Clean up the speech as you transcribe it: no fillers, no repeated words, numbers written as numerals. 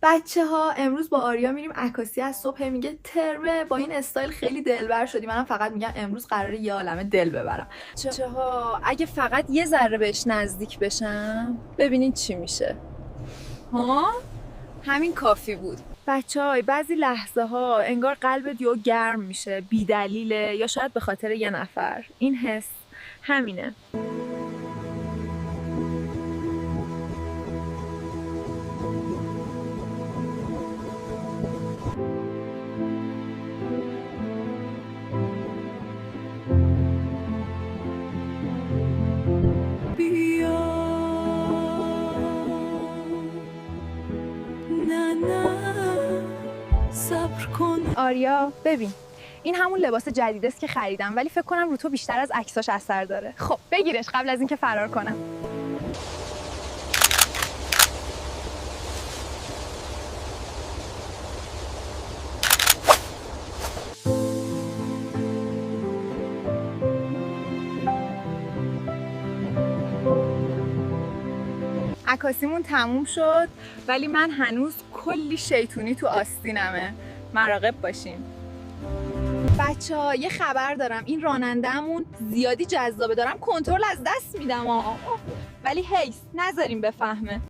بچه ها امروز با آریا میریم عکاسی. از صبح میگه ترمه با این استایل خیلی دلبر شدی. منم فقط میگم امروز قراره یه عالمه دل ببرم. بچه ها اگه فقط یه ذره بهش نزدیک بشم ببینید چی میشه. ها همین کافی بود. بچه های بعضی لحظه ها انگار قلبت یهو گرم میشه بی دلیله، یا شاید به خاطر یه نفر. این حس همینه. آریا ببین، این همون لباس جدید است که خریدم، ولی فکر کنم رو تو بیشتر از عکساش اثر داره. خب بگیرش قبل از اینکه فرار کنم. عکاسیمون تموم شد، ولی من هنوز کلی شیطونی تو آستینمه. مراقب باشین. بچه‌ها یه خبر دارم، این راننده‌مون زیادی جذابه، دارم کنترل از دست میدم ولی هیس نذاریم بفهمه.